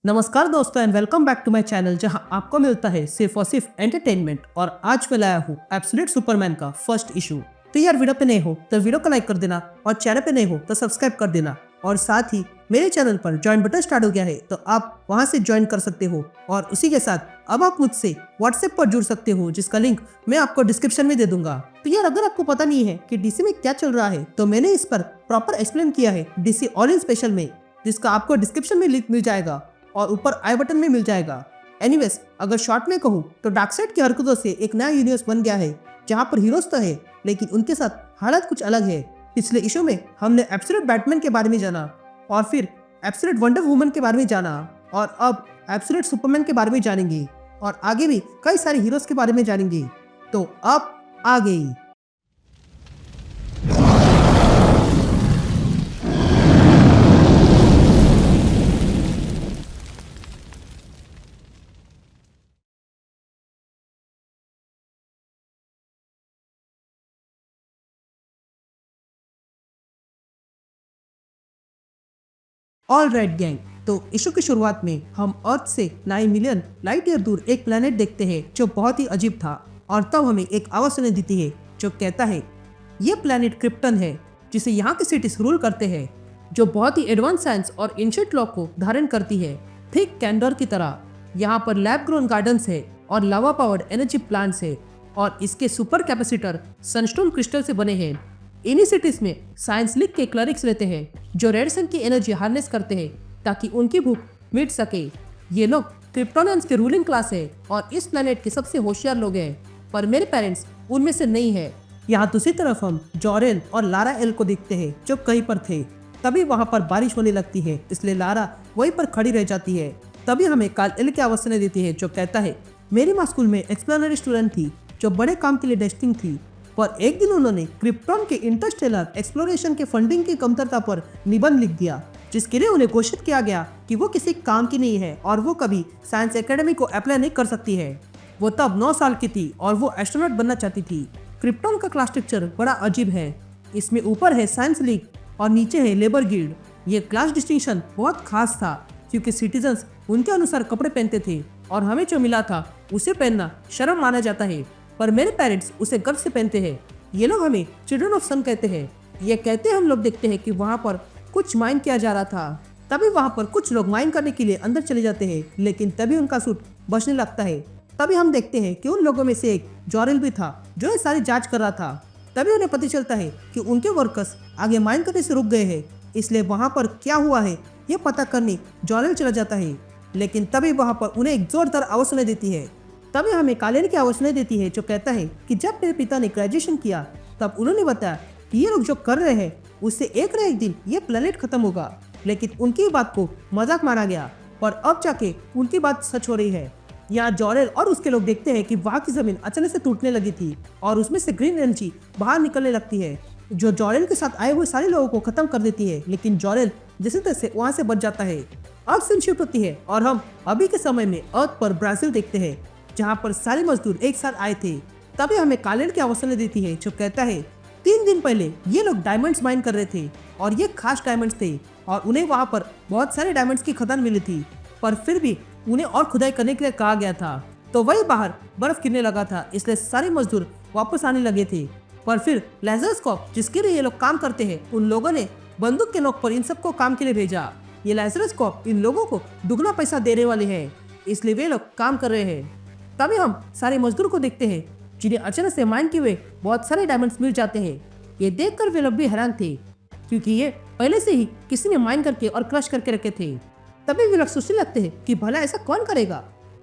नमस्कार दोस्तों and welcome back to my channel जहां आपको मिलता है सिर्फ और सिर्फ एंटरटेनमेंट। और आज मैं लाया हूं एब्सोल्यूट सुपरमैन का फर्स्ट इशू। तो यार वीडियो पे नए हो तो वीडियो को लाइक कर देना और चैनल पे नए हो तो सब्सक्राइब कर देना। और साथ ही मेरे चैनल पर ज्वाइन बटन स्टार्ट हो गया है तो आप वहां से ज्वाइन कर सकते हो। और उसी के साथ अब आप मुझसे व्हाट्सएप पर जुड़ सकते हो जिसका लिंक मैं आपको डिस्क्रिप्शन में दे दूंगा। तो यार अगर आपको पता नहीं है कि डीसी में क्या चल रहा है तो मैंने इस पर प्रॉपर एक्सप्लेन किया है डीसी ऑल इन स्पेशल में, जिसका आपको डिस्क्रिप्शन में लिंक मिल जाएगा और ऊपर आई बटन में मिल जाएगा। एनीवेज अगर शॉर्ट में कहूँ तो डार्कसाइड की हरकतों से एक नया यूनिवर्स बन गया है जहाँ पर हीरोज तो है लेकिन उनके साथ हालात कुछ अलग है। पिछले इशू में हमने एब्सोल्यूट बैटमैन के बारे में जाना और फिर एब्सोल्यूट वंडर वुमन के बारे में जाना और अब एब्सोल्यूट सुपरमैन के बारे में जानेंगे और आगे भी कई सारे हीरोज के बारे में जानेंगे। तो अब आ गई। ऑल राइट गैंग, तो इशू की शुरुआत में हम अर्थ से 9 मिलियन लाइट ईयर दूर एक प्लेनेट देखते हैं जो बहुत ही अजीब था। और तब हमें एक आवाज सुनाई देती है जो कहता है ये प्लेनेट क्रिप्टन है जिसे यहाँ के सिटीज रूल करते हैं, जो बहुत ही एडवांस साइंस और एंशिएंट लॉ को धारण करती है, ठीक कैंडोर की तरह। यहाँ पर लैब ग्रोन गार्डन्स है और लावा पावर्ड एनर्जी प्लांट्स है और इसके सुपर कैपेसिटर सनस्टोन क्रिस्टल से बने हैं। इन्हीं सिटीज में साइंस लीग के क्लरिक्स रहते हैं जो रेडिएशन की एनर्जी हार्नेस करते हैं ताकि उनकी भूख मिट सके। ये लोग क्रिप्टोनियंस के रूलिंग क्लास है और इस प्लेनेट के सबसे होशियार लोग हैं, पर मेरे पेरेंट्स उनमें से नहीं है। यहाँ दूसरी तरफ हम जॉरेल और लारा एल को देखते हैं जो कहीं पर थे। तभी वहाँ पर बारिश होने लगती है, इसलिए लारा वहीं पर खड़ी रह जाती है। तभी हमें काल एल की आवाज सुनाई देती है जो कहता है मेरी माँ स्कूल में एक्सप्लोररी स्टूडेंट थी जो बड़े काम के लिए डेस्टिंग थी, पर एक दिन उन्होंने क्रिप्टॉन के इंटरस्टेलर एक्सप्लोरेशन के फंडिंग की कमतरता पर निबंध लिख दिया, जिसके लिए उन्हें घोषित किया गया कि वो किसी काम की नहीं है और वो कभी साइंस एकेडमी को अप्लाई नहीं कर सकती है। वो तब 9 साल की थी और वो एस्ट्रोनॉट बनना चाहती थी। क्रिप्टॉन का क्लास स्ट्रक्चर बड़ा अजीब है। इसमें ऊपर है साइंस लीग और नीचे है लेबर गिल्ड। ये क्लास डिस्टिंक्शन बहुत खास था क्योंकि सिटीजन्स उनके अनुसार कपड़े पहनते थे और हमें जो मिला था उसे पहनना शर्म माना जाता है, पर मेरे पेरेंट्स उसे गर्व से पहनते हैं। ये लोग हमें चिल्ड्रन ऑफ सन कहते हैं। ये कहते हम लोग देखते हैं कि वहाँ पर कुछ माइन किया जा रहा था। तभी वहाँ पर कुछ लोग माइन करने के लिए अंदर चले जाते हैं, लेकिन तभी उनका सूट बचने लगता है। तभी हम देखते हैं कि उन लोगों में से एक जॉरेल भी था जो ये सारी जांच कर रहा था। तभी उन्हें पता चलता है कि उनके वर्कर्स आगे माइन करने से रुक गए हैं, इसलिए वहाँ पर क्या हुआ है ये पता करने जॉरेल चला जाता है। लेकिन तभी वहाँ पर उन्हें एक जोरदार आवाज सुनाई देती है। तभी हमें कालेन की आवाज सुनाई देती है जो कहता है कि जब मेरे पिता ने ग्रेजुएशन किया तब उन्होंने बताया कि ये लोग जो कर रहे हैं उससे एक न एक दिन ये प्लेनेट खत्म होगा, लेकिन उनकी बात को मजाक माना गया, पर अब जाके उनकी बात सच हो रही है। यहाँ जॉरेल और उसके लोग देखते हैं कि वहाँ की जमीन अचानक से टूटने लगी थी और उसमें से ग्रीन एनर्जी बाहर निकलने लगती है जो जॉरेल के साथ आए हुए सारे लोगों को खत्म कर देती है, लेकिन जॉरेल जैसे तैसे वहाँ से बच जाता है। अब सीन शिफ्ट होती है और हम अभी के समय में अर्थ पर ब्राजील देखते हैं जहाँ पर सारे मजदूर एक साथ आए थे। तभी हमें कालेन की आवाज सुनाई देती है जो कहता है 3 दिन पहले ये लोग डायमंड्स माइन कर रहे थे और ये खास डायमंड्स थे और उन्हें वहाँ पर बहुत सारे डायमंड्स की खदान मिली थी, पर फिर भी उन्हें और खुदाई करने के लिए कहा गया था। तो वही बाहर बर्फ गिरने लगा था, इसलिए सारे मजदूर वापस आने लगे थे। पर फिर लेजरस्कोप जिसके लिए ये लोग काम करते हैं उन लोगों ने बंदूक के नोक पर इन सबको काम के लिए भेजा। ये लेजरस्कोप इन लोगों को दुगना पैसा देने वाले है, इसलिए वे लोग काम कर रहे हैं। तभी हम सारे मजदूर को देखते हैं जिन्हें अचानक से माइन किए हुए बहुत सारे डायमंड्स मिल जाते हैं। ये देखकर वे लोग भी हैरान थे क्योंकि ये पहले से ही किसी ने माइन करके और क्रश करके रखे थे। तभी वे लोग सोचने लगते हैं कि भला ऐसा कौन करेगा,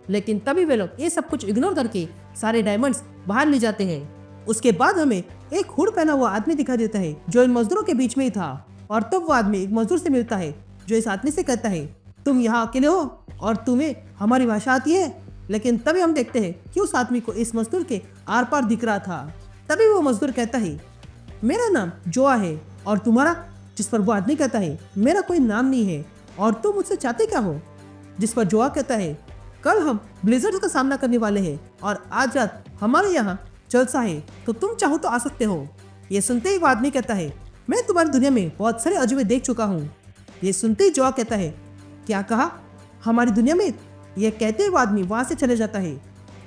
लेकिन तभी वे लोग ये सब कुछ इग्नोर करके सारे डायमंड्स बाहर ले जाते हैं। उसके बाद हमें एक हुड पहना हुआ आदमी दिखाई देता है जो इन मजदूरों के बीच में ही था। और तब वो आदमी एक मजदूर से मिलता है जो इस आदमी से कहता है तुम यहाँ अकेले हो और तुम्हें हमारी भाषा आती है। लेकिन तभी हम देखते हैं कि उस आदमी को इस मजदूर के आर पार दिख रहा था। तभी वो मजदूर कहता है मेरा नाम जोआ है और तुम्हारा, जिस पर वो आदमी कहता है मेरा कोई नाम नहीं है और तुम मुझसे चाहते क्या हो, जिस पर जोआ कहता है कल हम ब्लिजर्ड का सामना करने वाले हैं और आज रात हमारे यहाँ जलसा है, तो तुम चाहो तो आ सकते हो। ये सुनते ही वो आदमी कहता है मैं तुम्हारी दुनिया में बहुत सारे अजूबे देख चुका हूँ। ये सुनते ही जोआ कहता है क्या कहा, हमारी दुनिया में। यह कहते हुए आदमी वहां से चले जाता है।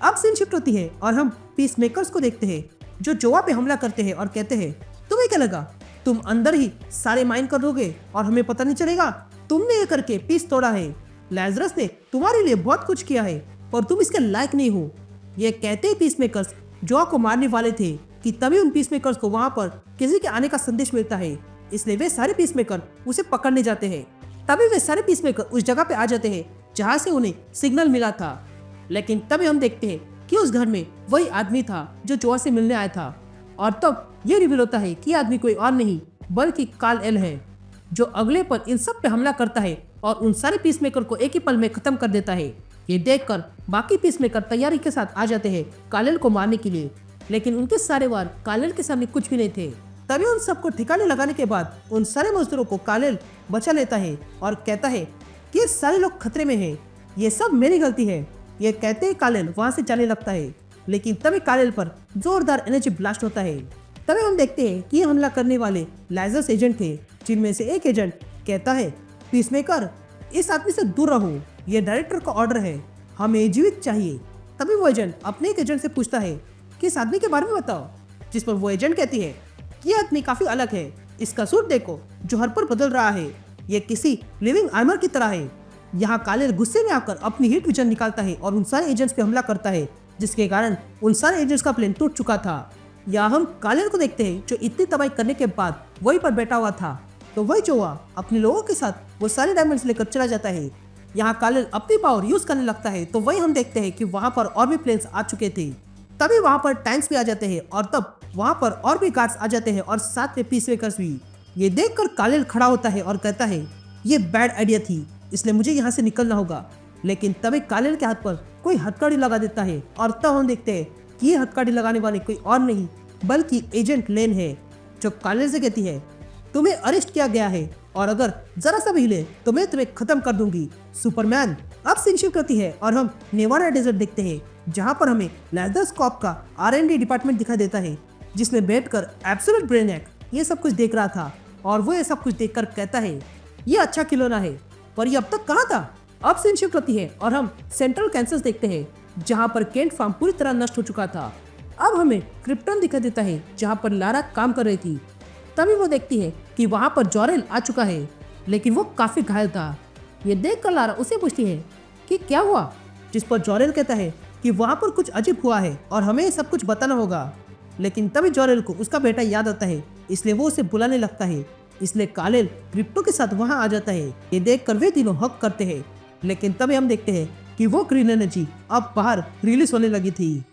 अब सीन शिफ्ट होती है और हम पीस मेकर्स को देखते हैं जो जोआ पे हमला करते हैं और कहते हैं, तुम्हें क्या लगा तुम अंदर ही सारे माइन कर दोगे और हमें पता नहीं चलेगा? तुमने ये करके पीस तोड़ा है। लैजरस ने तुम्हारे लिए बहुत कुछ किया है और तुम इसके लायक नहीं हो। ये कहते ही पीस मेकर्स जोआ को मारने वाले थे कि तभी उन पीस मेकर्स को वहां पर किसी के आने का संदेश मिलता है। इसलिए वे सारे पीस मेकर उसे पकड़ने जाते हैं। तभी वे सारे पीस मेकर उस जगह पे आ जाते हैं जहाँ से उन्हें सिग्नल मिला था। लेकिन तभी हम देखते हैं कि उस घर में वही आदमी था जो जोआ से मिलने आया था। और तब ये रिवील होता है कि आदमी कोई और नहीं बल्कि काल-एल है, जो अगले पल इन सब पे हमला करता है और उन सारे पीस मेकर को एक ही पल में खत्म कर देता है। ये देखकर बाकी पीस मेकर तैयारी के साथ आ जाते हैं काल-एल को मारने के लिए, लेकिन उनके सारे वार काल-एल के सामने कुछ भी नहीं थे। तभी उन सबको ठिकाने लगाने के बाद उन सारे मजदूरों को काल-एल बचा लेता है और कहता है कि ये सारे लोग खतरे में हैं, ये सब मेरी गलती है। ये कहते ही काल-एल वहां से जाने लगता है, लेकिन तभी काल-एल पर जोरदार एनर्जी ब्लास्ट होता है। तभी हम देखते हैं कि ये हमला करने वाले लाइजर्स एजेंट थे, जिनमें से एक एजेंट कहता है, पीसमेकर इस आदमी से दूर रहो, ये डायरेक्टर का ऑर्डर है, हमें जीवित चाहिए। तभी वो एजेंट अपने एक एजेंट से पूछता है कि इस आदमी के बारे में बताओ, जिस पर वो एजेंट कहती है, ये आदमी काफी अलग है, इसका सूट देखो जो हर पर बदल रहा है, ये किसी लिविंग आर्मर की तरह है। यहाँ काल-एल गुस्से में आकर अपनी हीट विजन निकालता है और उन सारे एजेंट्स पे हमला करता है, जिसके कारण उन सारे एजेंट्स का प्लान टूट चुका था। यहाँ हम काल-एल को देखते हैं जो इतनी तबाही करने के बाद वहीं पर बैठा हुआ था। तो वही जोआ अपने लोगों के साथ वो सारे डायमंड्स लेकर चला जाता है। यहाँ काल-एल अपनी पावर यूज करने लगता है, तो वही हम देखते हैं कि वहाँ पर और भी प्लेन्स आ चुके थे। तभी वहाँ पर टैंक्स भी आ जाते हैं और तब वहाँ पर और भी गार्ड्स आ जाते हैं और साथ में पीस मेकर्स भी। ये देखकर काल-एल खड़ा होता है और कहता है, ये बैड आइडिया थी, इसलिए मुझे यहाँ से निकलना होगा। लेकिन तभी काल-एल के हाथ पर कोई हथकड़ी लगा देता है और तब हम देखते हैं कि ये हथकड़ी लगाने वाले कोई और नहीं बल्कि एजेंट लेन है, जो काल-एल से कहती है, तुम्हें अरेस्ट किया गया है और अगर जरा सा भी हिले तो मैं तुम्हें खत्म कर दूंगी, सुपरमैन। अब सीन शिफ्ट करती है और हम नेवाडा डेजर्ट देखते हैं, जहाँ पर हमें लैजरस कॉर्प का R&D डिपार्टमेंट दिखाई देता है, जिसमें बैठकर एब्सोल्यूट ब्रेनियक ये सब कुछ देख रहा था और वो ये सब कुछ देखकर कहता है, ये अच्छा खिलौना है, पर ये अब तक कहाँ था? अब सीन शिफ्ट होती है और हम सेंट्रल कैंसस देखते हैं, जहाँ पर केंट फार्म पूरी तरह नष्ट हो चुका था। अब हमें क्रिप्टन दिखाई देता है, जहाँ पर लारा काम कर रही थी। तभी वो देखती है कि वहाँ पर जॉरेल आ चुका है, लेकिन वो काफी घायल था। ये देखकर लारा उसे पूछती है कि क्या हुआ, जिस पर जॉरेल कहता है कि वहाँ पर कुछ अजीब हुआ है और हमें सब कुछ बताना होगा। लेकिन तभी जॉरेल को उसका बेटा याद आता है, इसलिए वो उसे बुलाने लगता है। इसलिए काल-एल क्रिप्टो के साथ वहाँ आ जाता है। ये देखकर वे तीनों हक करते हैं, लेकिन तभी हम देखते हैं कि वो ग्रीन एनर्जी अब बाहर रिलीज होने लगी थी।